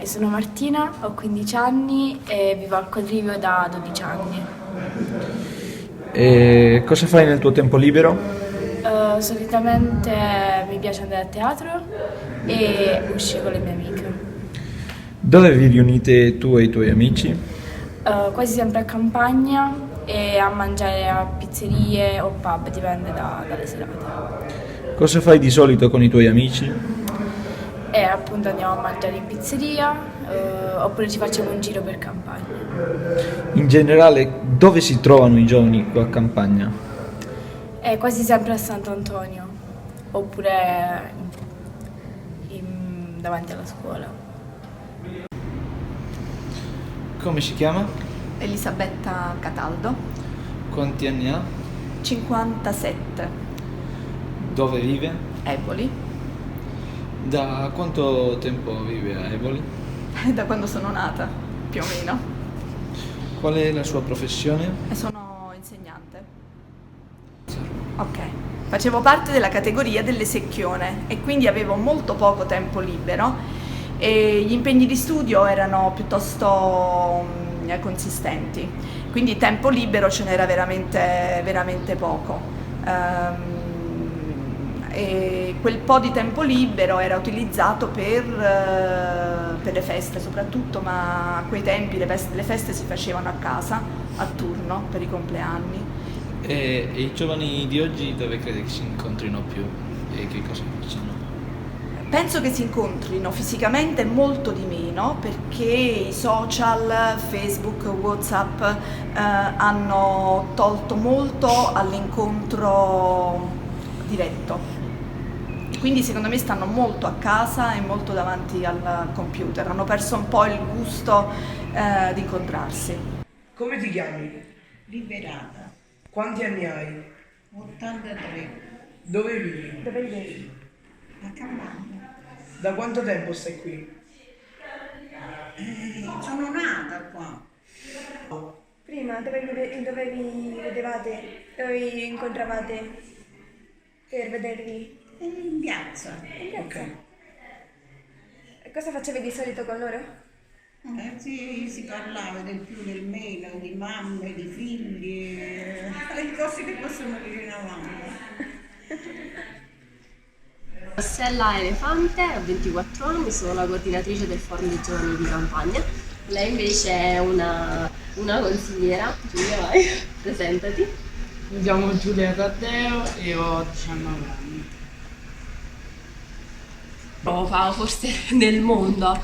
Sono Martina, ho 15 anni e vivo al Quadrivio da 12 anni. E cosa fai nel tuo tempo libero? Solitamente mi piace andare a teatro e uscire con le mie amiche. Dove vi riunite tu e i tuoi amici? Quasi sempre a campagna e a mangiare a pizzerie o pub, dipende dalle serate. Cosa fai di solito con i tuoi amici? E appunto andiamo a mangiare in pizzeria oppure ci facciamo un giro per campagna. In generale, dove si trovano i giovani qua a Campagna? Quasi sempre a Sant'Antonio oppure davanti alla scuola. Come si chiama? Elisabetta Cataldo, Quanti anni ha? 57, Dove vive? Eboli, Da quanto tempo vive a Eboli? da quando sono nata, più o meno, Qual è la sua professione? e sono insegnante. Ok, facevo parte della categoria dell'esecchione e quindi avevo molto poco tempo libero e gli impegni di studio erano piuttosto consistenti, quindi tempo libero ce n'era veramente poco. E quel po' di tempo libero era utilizzato per le feste soprattutto, ma a quei tempi le feste si facevano a casa, a turno, per i compleanni. E i giovani di oggi dove crede che si incontrino più e che cosa facciano? Penso che si incontrino fisicamente molto di meno perché i social, Facebook, WhatsApp hanno tolto molto all'incontro diretto. Quindi secondo me stanno molto a casa e molto davanti al computer, hanno perso un po' il gusto di incontrarsi. Come ti chiami? Liberata, Quanti anni hai? 83, Dove vivi? Dove vivi? a Campania. Da quanto tempo stai qui? Sono nata qua, Prima, dove vi vedevate, dove vi incontravate per vedervi? in piazza. In piazza? Ok. E cosa facevi di solito con loro? Si parlava del più del meno, di mamme, di figli, le cose che possono dire una mamma. Rossella Elefante, ho 24 anni, sono la coordinatrice del Forum dei Giovani di Campagna. Lei invece è una consigliera. Giulia, vai, presentati. Mi chiamo Giulia Taddeo e ho 19 anni. Fa forse nel mondo.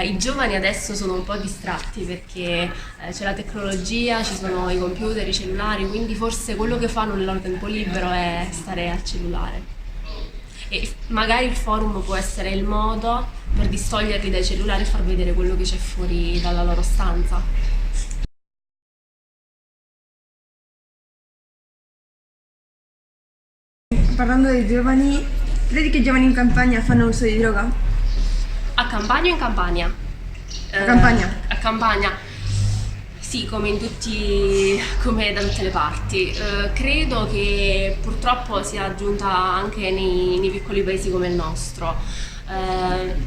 I giovani adesso sono un po' distratti perché c'è la tecnologia, ci sono i computer, i cellulari, quindi forse quello che fanno nel loro tempo libero è stare al cellulare. E magari il forum può essere il modo per distoglierli dai cellulari e far vedere quello che c'è fuori dalla loro stanza. Parlando dei giovani, credi che i giovani in campagna fanno uso di droga? A Campania o in Campania? A Campagna. A Campagna. Sì, come da tutte le parti. Credo che purtroppo sia aggiunta anche nei piccoli paesi come il nostro,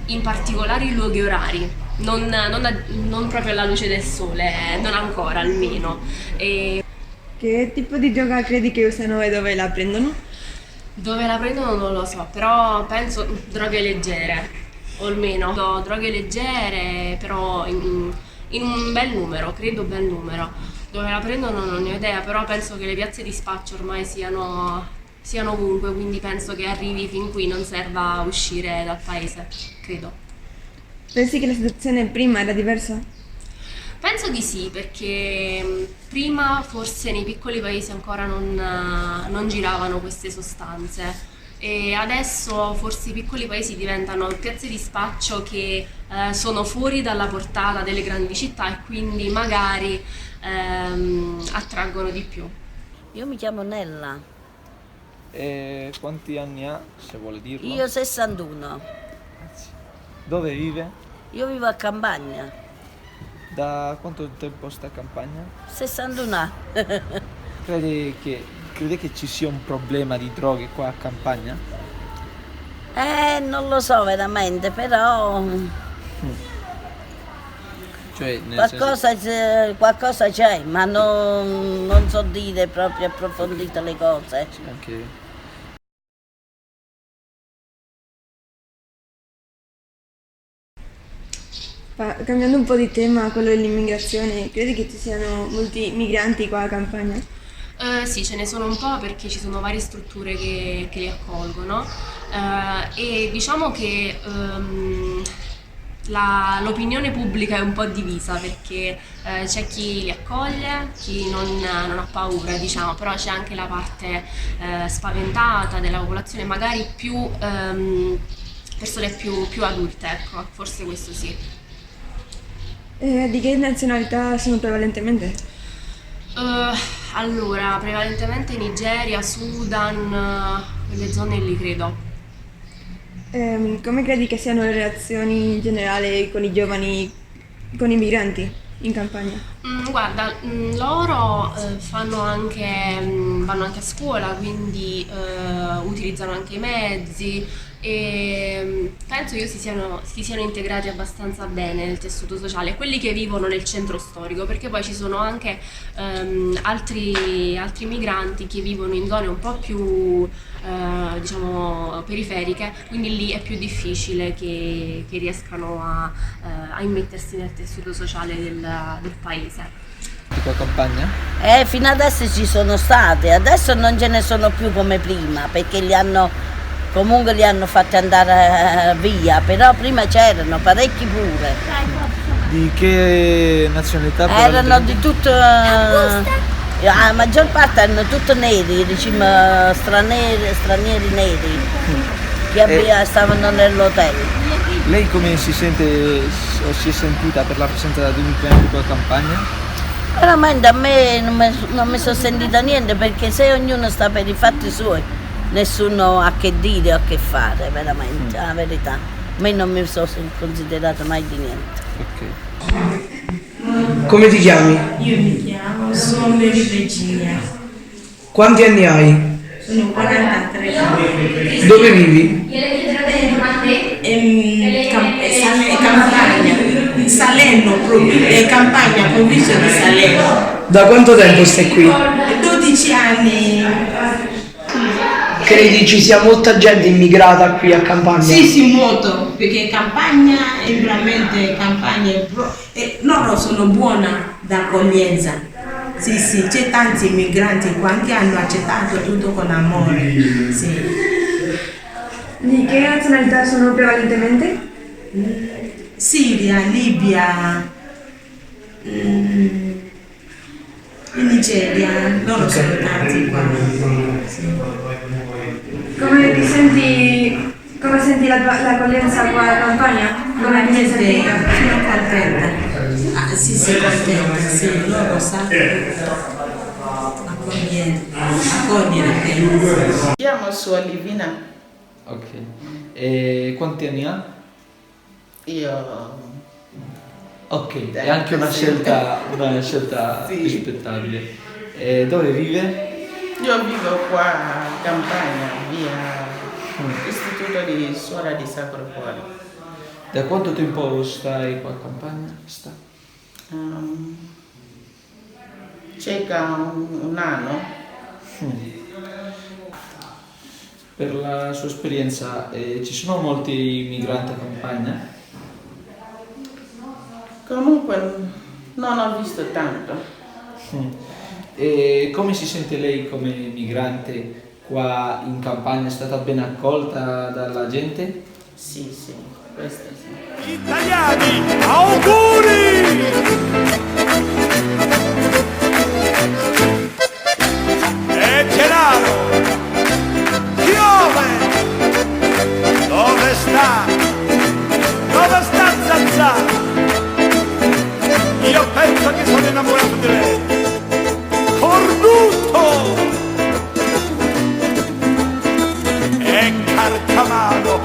in particolare in luoghi orari, non proprio alla luce del sole, non ancora almeno. Che tipo di droga credi che usano e dove la prendono? Dove la prendono non lo so, però penso droghe leggere, o almeno droghe leggere, però in un bel numero, credo bel numero. Dove la prendono non ne ho idea, però penso che le piazze di spaccio ormai siano ovunque, quindi penso che arrivi fin qui, non serva uscire dal paese, credo. Pensi che la situazione prima era diversa? Penso di sì, perché prima forse nei piccoli paesi ancora non giravano queste sostanze. E adesso forse i piccoli paesi diventano piazze di spaccio che sono fuori dalla portata delle grandi città e quindi magari attraggono di più. Io mi chiamo Nella, E quanti anni ha, se vuole dirlo? io 61, Grazie. Dove vive? io vivo a Campagna, Da quanto tempo sta a Campagna? 61 anni. Crede che crede che ci sia un problema di droghe qua a Campania? Non lo so veramente, però Cioè, nel senso, qualcosa c'è, ma non so dire proprio approfondite le cose. anche Cambiando un po' di tema, quello dell'immigrazione, credi che ci siano molti migranti qua a Campania? Sì, ce ne sono un po' perché ci sono varie strutture che li accolgono e diciamo che l'opinione pubblica è un po' divisa perché c'è chi li accoglie, chi non ha paura, diciamo, però c'è anche la parte spaventata della popolazione, magari più persone più adulte, ecco, forse questo sì. Di che nazionalità sono prevalentemente? Allora, prevalentemente Nigeria, Sudan, quelle zone lì credo. Come credi che siano le relazioni in generale con i giovani, con i migranti in Campania? Guarda, loro vanno anche a scuola, quindi utilizzano anche i mezzi e penso che si siano integrati abbastanza bene nel tessuto sociale, quelli che vivono nel centro storico, perché poi ci sono anche altri migranti che vivono in zone un po' più diciamo periferiche, quindi lì è più difficile che riescano a immettersi nel tessuto sociale del paese. di qua a Campania? Fino adesso ci sono state, adesso non ce ne sono più come prima, perché li hanno fatti andare via, però prima c'erano parecchi pure. Di che nazionalità? Erano di tutto, la maggior parte erano tutti neri, diciamo stranieri neri, che stavano nell'hotel. Lei come si sente o si è sentita per la presenza di migranti qua a Campania? Veramente a me non mi sono sentita niente, perché se ognuno sta per i fatti suoi, nessuno ha che dire o che fare, veramente, la verità. A me non mi sono considerata mai di niente. Ok. Come ti chiami? Io mi chiamo Sommer Regina, Quanti anni hai? sono 43 anni. Dove vivi? Campagna, Salerno, Campagna, provincia di Salerno. Da quanto tempo stai qui? 12 anni. Credi ci sia molta gente immigrata qui a Campania? Sì, molto, perché Campagna è veramente loro sono buoni d'accoglienza. Sì, c'è tanti immigranti qua che hanno accettato tutto con amore. Sì. Di che nazionalità sono prevalentemente? Siria, Libia, Nigeria, loro sono tanti qua. Sì. Come senti l'accoglienza qua a Campania? Come ti sei sentita? Sono contenta. Sì, contenta, sì, loro sanno accogliere. Mi chiamo Suor Livina. Ok. E quanti anni ha? Io Ok, è anche una scelta Sì. rispettabile. E dove vive? Io vivo qua a Campania, via Istituto di Suora di Sacro Cuore. Da quanto tempo stai qua a Campania? Circa un anno. Per la sua esperienza, ci sono molti migranti a Campania? Comunque non ho visto tanto. E come si sente lei come migrante qua in Campania? È stata ben accolta dalla gente? Sì, questo sì. Italiani, auguri! E Gennaro, piove! Dove sta? Dove sta Zanzà? Io penso che sono innamorato di lei. Cornuto! E Carcamano,